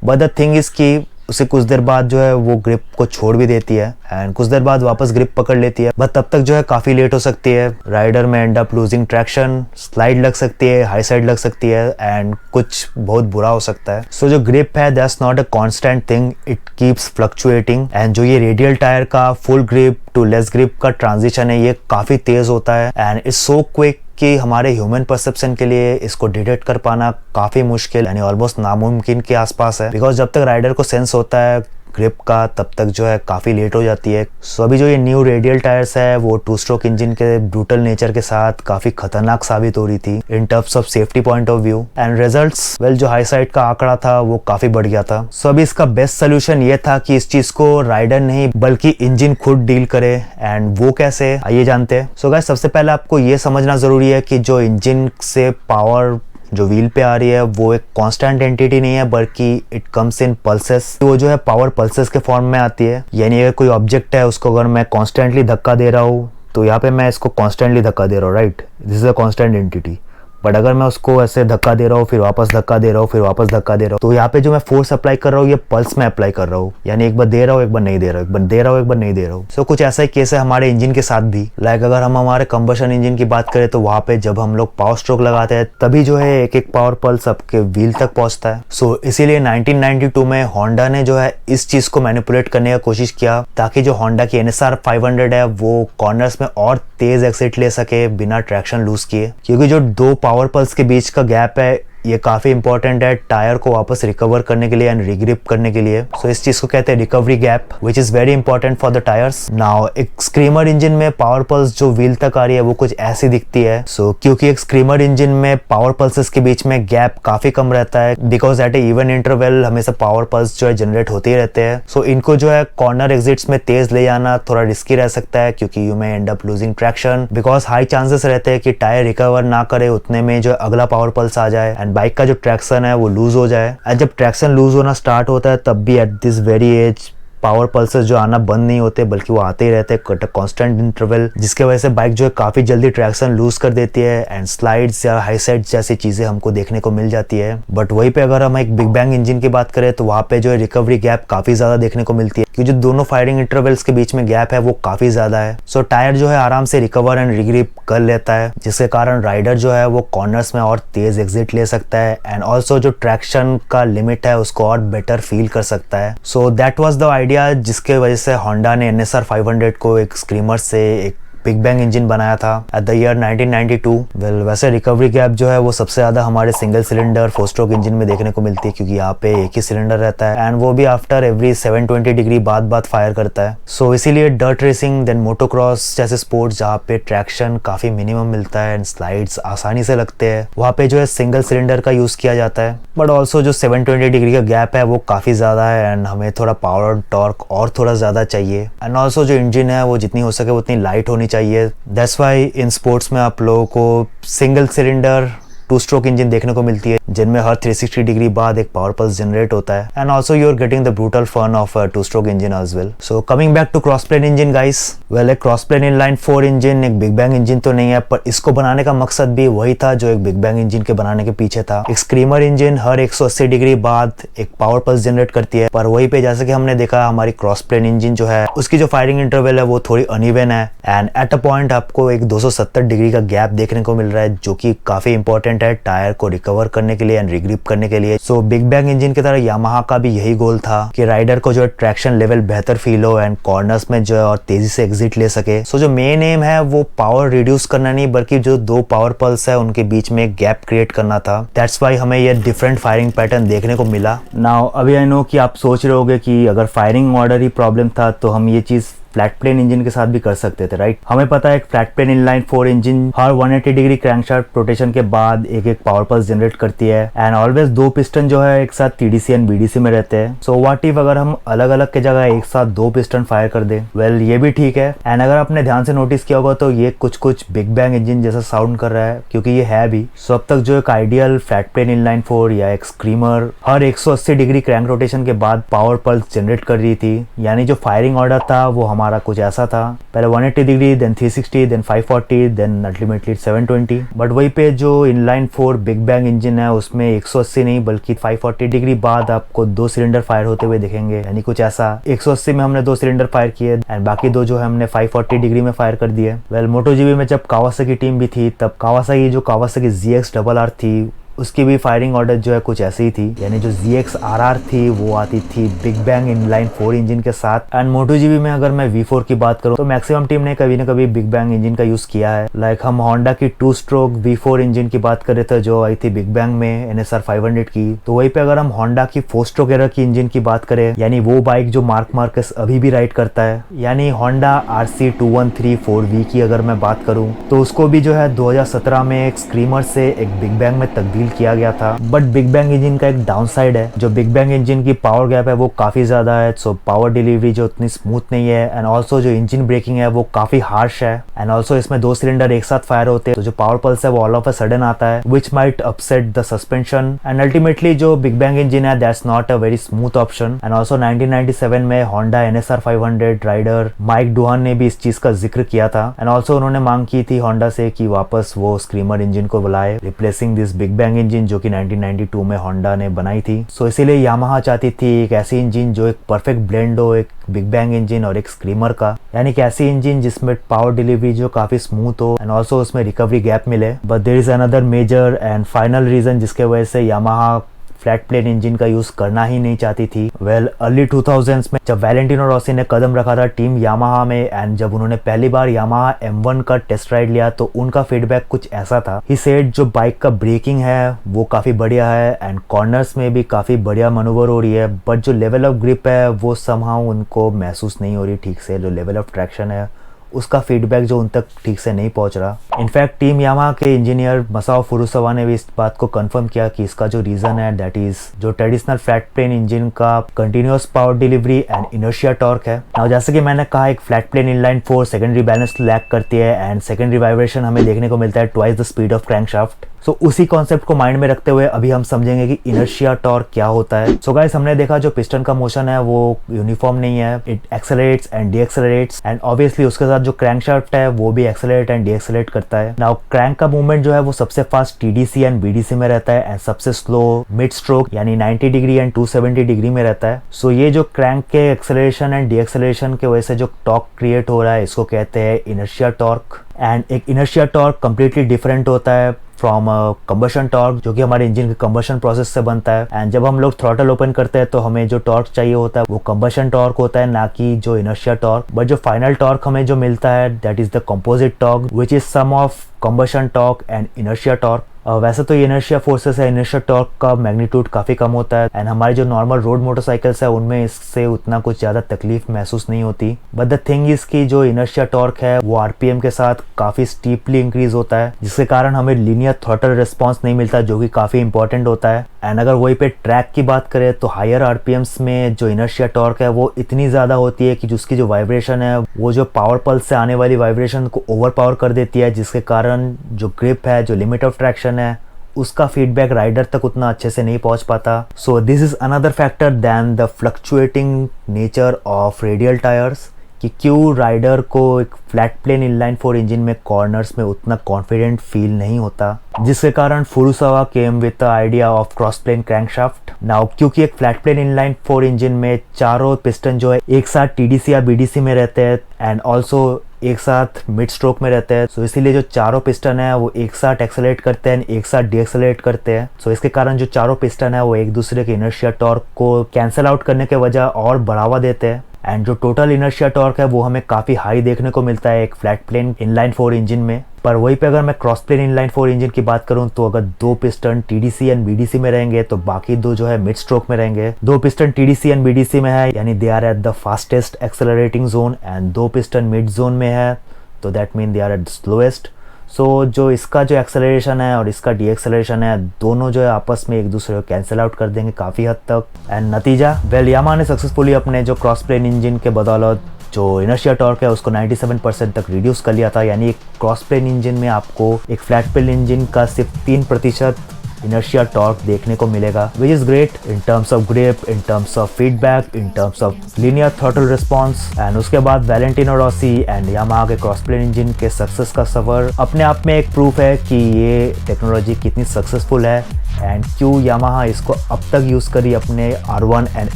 बट द थिंग इज कि उसे कुछ देर बाद जो है वो ग्रिप को छोड़ भी देती है एंड कुछ देर बाद वापस ग्रिप पकड़ लेती है, बट तब तक जो है काफी लेट हो सकती है। राइडर में end up losing traction, slide लग सकती है, हाई साइड लग सकती है एंड कुछ बहुत बुरा हो सकता है। सो जो ग्रिप है that's not a constant thing, it keeps fluctuating and जो ये रेडियल टायर का full grip to less grip का ट्रांजिशन है ये काफी तेज होता है एंड इट्स सो क्विक कि हमारे ह्यूमन परसेप्शन के लिए इसको डिटेक्ट कर पाना काफी मुश्किल यानी ऑलमोस्ट नामुमकिन के आसपास है, बिकॉज जब तक राइडर को सेंस होता है ग्रिप का तब तक जो है काफी लेट हो जाती है। सो अभी जो ये न्यू रेडियल टायर्स है वो 2-स्ट्रोक इंजन के ब्रूटल नेचर के साथ काफी खतरनाक साबित हो रही थी इन terms of safety point of view and results. Well जो हाई साइड का आंकड़ा था वो काफी बढ़ गया था। सो अभी इसका बेस्ट सोल्यूशन ये था कि इस चीज को राइडर नहीं बल्कि इंजन खुद डील करे एंड वो कैसे आइए जानते हैं। सो गाइस सबसे पहले आपको ये समझना जरूरी है कि जो इंजन से पावर जो व्हील पे आ रही है वो एक कांस्टेंट एंटिटी नहीं है बल्कि इट कम्स इन पल्सेस। वो जो है पावर पल्सेस के फॉर्म में आती है, यानी अगर कोई ऑब्जेक्ट है उसको अगर मैं कॉन्स्टेंटली धक्का दे रहा हूँ तो यहाँ पे मैं इसको कॉन्स्टेंटली धक्का दे रहा हूँ, right, this is a constant entity. But अगर मैं उसको ऐसे धक्का दे रहा हूँ फिर वापस धक्का दे रहा हूँ फिर वापस धक्का दे रहा हूँ तो यहाँ पे जो मैं फोर्स अप्लाई कर रहा हूँ ये पल्स में अप्लाई कर रहा हूँ, यानी एक बार दे रहा हूँ एक बार नहीं दे रहा हूँ, एक बार दे रहा हूँ एक बार नहीं दे रहा हूँ। सो कुछ ऐसा ही केस है हमारे इंजन के साथ भी। लाइक अगर हम हमारे कंबशन इंजन की बात करें तो वहाँ पे जब हम लोग पावर स्ट्रोक लगाते हैं तभी जो है एक एक पावर पल्स आपके व्हील तक पहुंचता है। सो इसीलिए 1992 में होंडा ने जो है इस चीज को मैनिपुलेट करने का कोशिश किया ताकि जो होंडा की NSR 500 है वो कॉर्नर्स में और तेज एक्सिट ले सके बिना ट्रैक्शन लूज किए, क्योंकि जो दो पावर पल्स के बीच का गैप है ये काफी इंपॉर्टेंट है टायर को वापस रिकवर करने के लिए एंड रिग्रिप करने के लिए। सो इस चीज को कहते हैं recovery gap which is very important for the tyres. Now एक स्क्रीमर इंजन में पावर पल्स जो व्हील तक आ रही है वो कुछ ऐसी दिखती है। सो क्योंकि एक स्क्रीमर इंजन में पावर पल्सेस के बीच में गैप काफी कम रहता है because at A even interval हमेशा पावर पल्स जो है जनरेट होते ही रहते हैं। सो इनको जो है कॉर्नर एग्जिट्स में तेज ले जाना थोड़ा रिस्की रह सकता है क्योंकि you may and up losing traction because high chances रहते हैं कि टायर रिकवर ना करे उतने में जो अगला पावर पल्स आ जाए एंड बाइक का जो ट्रैक्शन है वो लूज हो जाए। एंड जब ट्रैक्शन लूज होना स्टार्ट होता है तब भी at this very edge power pulses जो आना बंद नहीं होते बल्कि वो आते ही रहते हैं कांस्टेंट इंटरवल, जिसके वजह से बाइक जो है काफी जल्दी ट्रैक्शन लूज कर देती है एंड स्लाइड्स या हाई साइड जैसी चीजें हमको देखने को मिल जाती है। बट वहीं पे अगर हम एक बिग बैंग इंजन की बात करें तो वहाँ पे जो है रिकवरी गैप काफी ज्यादा देखने को मिलती है क्योंकि जो दोनों फायरिंग इंटरवल्स के बीच में गैप है वो काफी ज्यादा है। सो टायर जो है आराम से रिकवर एंड रिग्रिप कर लेता है जिसके कारण राइडर जो है वो कॉर्नर्स में और तेज एग्जिट ले सकता है एंड ऑल्सो जो ट्रैक्शन का लिमिट है उसको और बेटर फील कर सकता है। So that was the idea जिसके वजह से होंडा ने NSR 500 को एक स्क्रीमर से एक बिग बैंग इंजन बनाया था एट द ईयर 1992। वेल वैसे रिकवरी गैप जो है वो सबसे ज्यादा हमारे सिंगल सिलेंडर 4-स्ट्रोक इंजन में देखने को मिलती है क्योंकि यहाँ पे एक ही सिलेंडर रहता है एंड वो भी आफ्टर एवरी 720 डिग्री बाद फायर करता है। सो इसीलिए डर्ट रेसिंग देन मोटोक्रॉस जैसे स्पोर्ट्स जहाँ पे ट्रैक्शन काफी मिनिमम मिलता है एंड स्लाइड्स आसानी से लगते हैं वहाँ पे जो है सिंगल सिलेंडर का यूज किया जाता है। बट ऑल्सो जो 720 डिग्री का गैप है वो काफी ज्यादा है एंड हमें थोड़ा पावर टॉर्क और थोड़ा ज्यादा चाहिए एंड ऑल्सो जो इंजन है वो जितनी हो सके उतनी लाइट होनी चाहिए। दैट्स वाई इन स्पोर्ट्स में आप लोगों को single cylinder to stroke engine देखने को मिलती है जिनमें हर 360 डिग्री बाद एक पावर पल्स जनरेट होता है and also you are getting the brutal fun of two stroke engine as well. So coming back to cross plane engine guys, well एक क्रॉस प्लेन इनलाइन 4 इंजन एक बिग बैंग इंजन तो नहीं है, पर इसको बनाने का मकसद भी वही था जो एक बिग बैंग इंजन के बनाने के पीछे था। एक स्क्रीमर इंजन हर 180 डिग्री बाद एक पावर पल्स जनरेट करती है, पर वही पे जैसे कि हमने देखा हमारी क्रॉस प्लेन इंजन जो है उसकी जो फायरिंग इंटरवल है वो थोड़ी अनइवन है एंड एट अ पॉइंट आपको एक 270 डिग्री का गैप देखने को मिल रहा है जो कि काफी इंपॉर्टेंट है टायर को रिकवर करने के लिए एंड रिग्रिप करने के लिए। सो बिग बैंग इंजन की तरह यामाहा का भी यही गोल था कि राइडर को जो है ट्रैक्शन लेवल बेहतर फील हो एंड कॉर्नर्स में जो है और तेजी से एग्जिट ले सके। सो जो मेन एम है वो पावर रिड्यूस करना नहीं बल्कि जो दो पावर पल्स है उनके बीच में एक गैप क्रिएट करना था। दैट्स वाई हमें ये डिफरेंट फायरिंग पैटर्न देखने को मिला। नाउ अभी आई नो कि आप सोच रहे होगे कि अगर फायरिंग ऑर्डर ही प्रॉब्लम था तो हम ये चीज फ्लैट प्लेन इंजन के साथ भी कर सकते थे, राइट? हमें पता है एक फ्लैट प्लेन इनलाइन 4 इंजन हर 180 डिग्री क्रैंकशाफ्ट रोटेशन के बाद एक एक पावर पल्स जनरेट करती है एंड ऑलवेज दो पिस्टन जो है एक साथ टीडीसी एंड बीडीसी में रहते हैं। सो व्हाट इफ अगर हम अलग अलग के जगह एक साथ दो पिस्टन फायर कर दें? वेल ये भी ठीक है एंड अगर आपने ध्यान से नोटिस किया होगा तो ये कुछ बिग बैंग इंजन जैसा साउंड कर रहा है क्योंकि ये है भी। सो अब तक जो एक आइडियल फ्लैट प्लेन इनलाइन 4 या एक स्क्रीमर हर 180 डिग्री क्रैंक रोटेशन के बाद पावर पल्स जनरेट कर रही थी, यानी जो फायरिंग ऑर्डर था वो हमारा कुछ ऐसा था, पहले 180 degree then 360 then 540 then ultimately 720। But वही पे जो इनलाइन 4 बिग बैंग इंजन है उसमें 180 नहीं बल्कि 540 डिग्री बाद आपको 2 सिलेंडर फायर होते हुए दिखेंगे, यानी कुछ ऐसा 180 में हमने 2 सिलेंडर फायर किए एंड बाकी 2 जो है हमने 540 डिग्री में फायर कर दिए। वेल मोटोजीबी में जब कावासाकी टीम भी थी तब कावासाकी जो कावासाकी ZX-RR थी उसकी भी फायरिंग ऑर्डर जो है कुछ ऐसी ही थी, यानी जो ZX-RR थी वो आती थी बिग बैंग इनलाइन 4 इंजन के साथ। एंड मोटोजीबी में अगर मैं V4 की बात करूं तो मैक्सिमम टीम ने कभी ना कभी बिग बैंग इंजन का यूज किया है। लाइक हम होंडा की 2 स्ट्रोक V4 इंजन की बात कर रहे थे जो आई थी बिग बैंग में NSR 500 की, तो वहीं पे अगर हम होंडा की 4 स्ट्रोक एरर की इंजन की बात करें, यानी वो बाइक जो मार्क मार्कस अभी भी राइड करता है, यानी होंडा RC 213 4V की अगर मैं बात करूं तो उसको भी जो है 2017 में एक स्क्रीमर से एक बिग बैंग में तब्दील किया गया था। बट बिग बैंग इंजन का एक डाउन साइड है, जो बिग बैंग इंजन की पावर गैप है वो काफी ज्यादा है, सो पावर डिलीवरी जो उतनी स्मूथ नहीं है एंड ऑल्सो जो इंजन ब्रेकिंग है वो काफी हार्श है एंड ऑल्सो इसमें 2 सिलेंडर एक साथ फायर होते हैं तो जो पावर पल्स है वो ऑल ऑफ अ सडन आता है which might upset the suspension and ultimately जो बिग बैंग इंजन है that's not a very smooth option. And also 1997 में होंडा NSR 500 राइडर माइक डुहान ने भी इस चीज का जिक्र किया था एंड ऑल्सो उन्होंने मांग की थी होंडा से कि वापस वो स्क्रीमर इंजन को बुलाए replacing this big bang engine जो कि 1992 में होंडा ने बनाई थी। सो इसीलिए यामाहा चाहती थी एक ऐसी इंजन जो एक परफेक्ट ब्लेंड हो एक बिग बैंग इंजन और एक स्क्रीमर का, यानी कि ऐसी इंजन जिसमें पावर डिलीवरी जो काफी स्मूथ हो एंड ऑल्सो उसमें रिकवरी गैप मिले। But there is another major and final reason जिसके वजह से यामाहा फ्लैट प्लेन इंजन का यूज करना ही नहीं चाहती थी। वेल अर्ली 2000s में जब वैलेंटिनो रॉसी ने कदम रखा था टीम यामाहा में एंड जब उन्होंने पहली बार यामाहा M1 का टेस्ट राइड लिया तो उनका फीडबैक कुछ ऐसा था। ही सेड जो बाइक का ब्रेकिंग है वो काफी बढ़िया है एंड कॉर्नर्स में भी काफी बढ़िया मनूवर हो रही है, बट जो लेवल ऑफ ग्रिप है वो समहाउ उनको महसूस नहीं हो रही ठीक से, जो लेवल ऑफ ट्रैक्शन है उसका फीडबैक जो उन तक ठीक से नहीं पहुंच रहा। इनफैक्ट टीम यामाहा के इंजीनियर मसाओ फुरुसावा ने भी इस बात को कंफर्म किया कि इसका जो रीजन है दैट इज जो ट्रेडिशनल फ्लैट प्लेन इंजन का continuous power delivery and inertia torque है। नाउ जैसे कि मैंने कहा एक flat plane inline 4 secondary balance lack करती है एंड सेकेंडरी वाइब्रेशन हमें देखने को मिलता है twice the speed of crankshaft. So उसी कॉन्सेप्ट को माइंड में रखते हुए अभी हम समझेंगे कि इनर्शिया टॉर्क क्या होता है। सो गाइस हमने देखा जो पिस्टन का मोशन है वो यूनिफॉर्म नहीं है, it accelerates and decelerates and obviously उसके साथ जो क्रैंकशाफ्ट है वो भी एक्सेलरेट एंड डीएक्सेलरेट करता है। नाउ क्रैंक का मूवमेंट जो है वो सबसे फास्ट टीडीसी एंड बीडीसी में रहता है एंड सबसे स्लो मिड स्ट्रोक यानी 90 डिग्री एंड 270 डिग्री में रहता है। सो ये जो क्रैंक के एक्सेलरेशन एंड डीएक्सेलरेशन के वजह से जो टॉर्क क्रिएट हो रहा है इसको कहते हैं इनर्शिया टॉर्क एंड एक इनर्शिया टॉर्क कंप्लीटली डिफरेंट होता है फ्रॉम कंबशन टॉर्क जो कि हमारे इंजन के कंबशन प्रोसेस से बनता है एंड जब हम लोग थ्रॉटल ओपन करते हैं तो हमें जो टॉर्क चाहिए होता है वो कंबशन टॉर्क होता है, ना कि जो इनर्शिया टॉर्क। बट जो फाइनल टॉर्क हमें जो मिलता है that is the composite torque which is sum of combustion torque and inertia torque. वैसे तो इनर्शिया फोर्सेस है, इनर्शिया टॉर्क का मैग्नीट्यूड काफी कम होता है एंड हमारे जो नॉर्मल रोड मोटरसाइकिल्स है उनमें इससे उतना कुछ ज्यादा तकलीफ महसूस नहीं होती। बट द थिंग इज कि जो इनर्शिया टॉर्क है वो आरपीएम के साथ काफी स्टीपली इंक्रीज होता है जिसके कारण हमें लीनियर थ्रॉटल रिस्पॉन्स नहीं मिलता जो कि काफी इंपॉर्टेंट होता है। एंड अगर वही पे ट्रैक की बात करें तो हायर आरपीएम्स में जो इनर्शिया टॉर्क है वो इतनी ज्यादा होती है कि उसकी जो वाइब्रेशन है वो जो पावर पल्स से आने वाली वाइब्रेशन को ओवर पावर कर देती है जिसके कारण जो ग्रिप है, जो लिमिट ऑफ ट्रैक्शन है उसका फीडबैक राइडर तक उतना अच्छे से नहीं पहुंच पाता. So this is another factor then the fluctuating nature of radial tyres, कि क्यों राइडर को एक फ्लैट प्लेन इनलाइन 4 इंजन में कॉर्नर्स में उतना कॉन्फिडेंट फील नहीं होता, जिसके कारण Furusawa came with the idea of cross plane crankshaft. Now क्योंकि एक फ्लैट प्लेन इनलाइन 4 इंजन में चारों पिस्टन जो है एक साथ टीडीसी या बीडीसी में रहते हैं एंड ऑल्सो एक साथ मिड स्ट्रोक में रहते हैं. सो इसीलिए जो चारों पिस्टन है वो एक साथ एक्सेलरेट करते हैं, एक साथ डीएक्सेलरेट करते हैं. सो इसके कारण जो चारों पिस्टन है वो एक दूसरे के इनर्शिया टॉर्क को कैंसिल आउट करने के वजह और बढ़ावा देते हैं. एंड जो टोटल इनर्शिया टॉर्क है वो हमें काफ़ी हाई देखने को मिलता है एक फ्लैट प्लेन इनलाइन 4 इंजन में. पर वहीं पे अगर मैं क्रॉस प्लेन इनलाइन 4 इंजन की बात करूं तो अगर दो पिस्टन टीडीसी एंड बीडीसी में रहेंगे तो बाकी दो जो है मिड स्ट्रोक में रहेंगे. दो पिस्टन टीडीसी एंड बीडीसी में है यानी they are at the fastest accelerating zone, and दो पिस्टन मिड जोन में है तो that mean they are at the slowest. So जो इसका जो एक्सेलरेशन है और इसका डी एक्सेलरेशन है दोनों जो है आपस में एक दूसरे को कैंसिल आउट कर देंगे काफ़ी हद तक. एंड नतीजा वेल यामाहा ने सक्सेसफुली अपने जो क्रॉस प्लेन इंजन के बदौलत जो इनर्शिया टॉर्क है उसको 97% तक रिड्यूस कर लिया था. यानी एक क्रॉस प्लेन इंजन में आपको एक फ्लैट प्लेन इंजन का सिर्फ 3% इनर्शिया टॉर्क देखने को मिलेगा, which is great in terms of grip, in terms of feedback, in terms of linear throttle response. And उसके बाद वैलेंटिनो रॉसी एंड यामाहा के क्रॉस प्लेन इंजन के सक्सेस का सफर अपने आप में एक प्रूफ है कि ये टेक्नोलॉजी कितनी सक्सेसफुल है एंड क्यों यामाहा इसको अब तक यूज करी अपने R1 एंड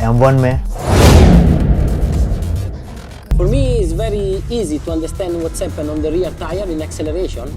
M1 में. For me, it's very easy to understand what's happened on the rear tire in acceleration.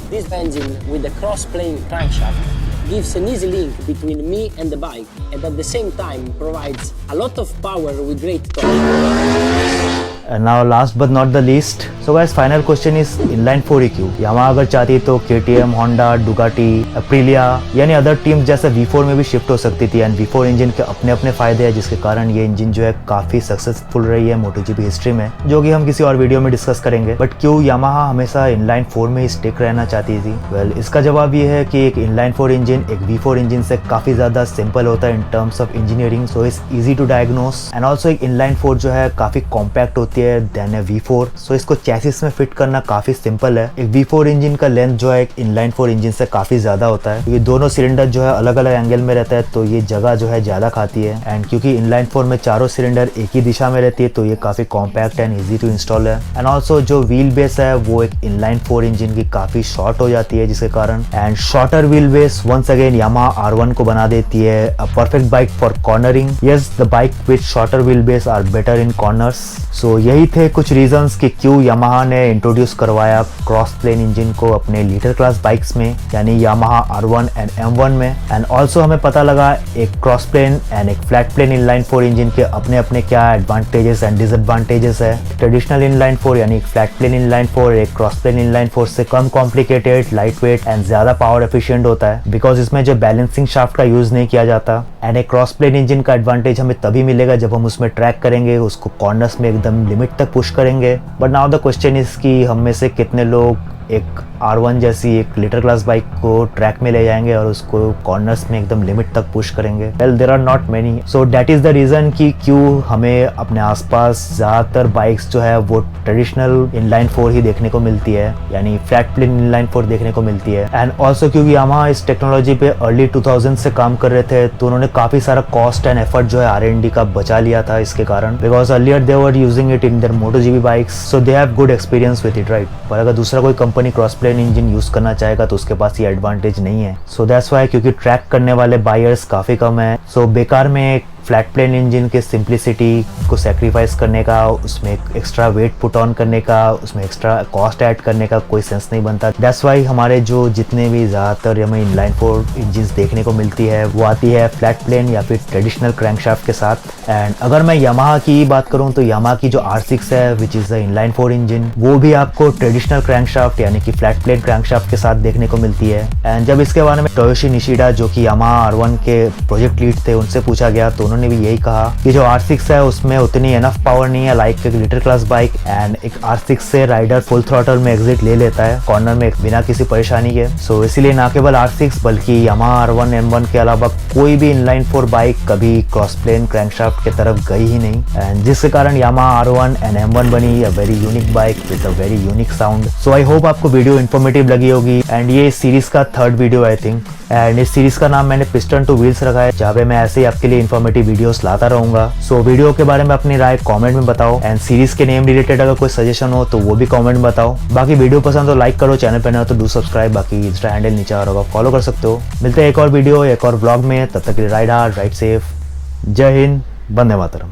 This engine with the cross-plane crankshaft gives an easy link between me and the bike, and at the same time provides a lot of power with great torque. And now last but not the least, so guys final question is inline 4 EQ. Yamaha अगर चाहती तो KTM, Honda, Ducati, Aprilia यानी अदर टीम्स जैसे V4 में भी शिफ्ट हो सकती थी. एंड V4 इंजन के अपने अपने फायदे हैं जिसके कारण ये इंजन जो है काफी सक्सेसफुल रही है MotoGP हिस्ट्री में, जो कि हम किसी और वीडियो में डिस्कस करेंगे. बट क्यों यामाहा हमेशा इनलाइन 4 में ही स्टिक रहना चाहती थी? वेल इसका जवाब ये है कि एक इनलाइन 4 इंजन एक V4 इंजन से काफी ज्यादा सिंपल होता है in terms of engineering, so it's easy to diagnose. And also एक इनलाइन 4 जो है काफी कॉम्पैक्ट होती है देन ए V4, सो इसको चैसिस में फिट करना काफी सिंपल है. एक V4 इंजन का लेंथ जो है एक इनलाइन 4 इंजन से काफी ज्यादा होता है. ये दोनों सिलेंडर जो है अलग अलग एंगल में रहता है तो ये जगह जो है ज्यादा खाती है. एंड क्योंकि इनलाइन 4 में चारों सिलेंडर एक ही दिशा में रहती है तो ये काफी compact and easy to install है. एंड ऑल्सो जो व्हील बेस है वो एक इनलाइन 4 इंजन की काफी शॉर्ट हो जाती है जिसके कारण, and shorter wheel base once again Yamaha R1 को बना देती है a perfect bike for cornering. Yes, the bike with shorter wheel base are better in corners. So यही थे कुछ रीजंस कि क्यों यामाहा ने इंट्रोड्यूस करवाया क्रॉस प्लेन इंजन को अपने लीडर क्लास बाइक्स में यानी यामाहा R1 एंड M1 में. एंड ऑल्सो हमें पता लगा एक क्रॉस प्लेन एंड एक फ्लैट प्लेन इनलाइन 4 इंजन के अपने अपने क्या एडवांटेजेस एंड डिसएडवांटेजेस है. ट्रेडिशनल इनलाइन 4 यानी फ्लैट प्लेन इनलाइन 4 एक क्रॉस प्लेन इनलाइन 4 से कम कॉम्प्लिकेटेड, लाइट वेट एंड ज्यादा पावर एफिशिएंट होता है बिकॉज इसमें जो बैलेंसिंग शाफ्ट का यूज नहीं किया जाता. एंड एक क्रॉस प्लेन इंजन का एडवांटेज हमें तभी मिलेगा जब हम उसमें ट्रैक करेंगे, उसको कॉर्नर्स में एकदम लिमिट तक पुश करेंगे. But now the question is कि हम में से कितने लोग एक R1 जैसी एक लिटर क्लास बाइक को ट्रैक में ले जाएंगे और उसको कॉर्नर्स में एकदम लिमिट तक पुश करेंगे. Well there are not many, so that is the reason कि क्यों हमें अपने आसपास ज्यादातर बाइक्स जो है वो ट्रेडिशनल इनलाइन 4 ही देखने को मिलती है यानी फ्लैट प्लेन इनलाइन 4 देखने को मिलती है. एंड ऑल्सो क्योंकि यामाहा इस टेक्नोलॉजी पे अर्ली 2000 से काम कर रहे थे तो उन्होंने काफी सारा कॉस्ट एंड एफर्ट जो है R&D का बचा लिया था इसके कारण, because earlier they were using it in their MotoGP bikes, so they have good experience with it, right. पर अगर दूसरा कोई company cross plane engine use करना चाहेगा तो उसके पास ये एडवांटेज नहीं है. सो दैट्स व्हाई क्योंकि ट्रैक करने वाले बायर्स काफी कम है, सो बेकार में फ्लैट प्लेन इंजन के सिंप्लिसिटी को सेक्रीफाइस करने का, उसमें एक्स्ट्रा वेट पुट ऑन करने का, उसमें एक्स्ट्रा कॉस्ट ऐड करने का कोई सेंस नहीं बनता. दैट्स वाई हमारे जो जितने भी ज़्यादातर हमें इनलाइन 4 इंजन्स देखने को मिलती है वो आती है फ्लैट प्लेन या फिर ट्रेडिशनल क्रैंकशाफ्ट के साथ. एंड अगर मैं यामाहा की बात करूँ तो यामाहा की जो R6 है which is the inline 4 engine वो भी आपको ट्रेडिशनल क्रैंकशाफ्ट यानी कि फ्लैट प्लेन क्रैंकशाफ्ट के साथ देखने को मिलती है. एंड जब इसके बारे में टोयोशी निशिडा जो कि यामाहा R1 के प्रोजेक्ट लीड थे उनसे पूछा गया तो उन्होंने भी यही कहा कि जो R6 है उसमें उतनी एनफ पावर नहीं है लाइक एक लिटिल क्लास बाइक, एंड एक R6 से राइडर फुल थ्रॉटल में एग्जिट ले लेता है कॉर्नर में बिना किसी परेशानी के। सो इसीलिए ना केवल R6 बल्कि Yamaha R1 M1 के अलावा कोई भी इनलाइन 4 बाइक कभी क्रॉस प्लेन क्रैंकशाफ्ट की तरफ गई ही नहीं, एंड जिसके कारण Yamaha R1 एंड M1 बनी a very unique bike with a very unique sound. So I hope आपको वीडियो इन्फॉर्मेटिव लगी होगी, एंड ये इस सीरीज का 3rd video I think, and इस सीरीज का नाम मैंने पिस्टन टू व्हील्स रखा है, जहाँ पे मैं ऐसे ही आपके लिए इन्फॉर्मेटिव वीडियोस लाता रहूंगा। सो वीडियो के बारे में अपनी राय कमेंट में बताओ, एंड सीरीज के नेम रिलेटेड अगर कोई सजेशन हो तो वो भी कमेंट में बताओ। बाकी वीडियो पसंद तो लाइक करो, चैनल पे नए हो तो डू सब्सक्राइब, बाकी इंस्टा हैंडल नीचे आ रहा होगा फॉलो कर सकते हो। मिलते हैं एक और वीडियो एक और ब्लॉग में, तब तक के लिए राइड हार्ड राइड सेफ, जय हिंद, वंदे मातरम।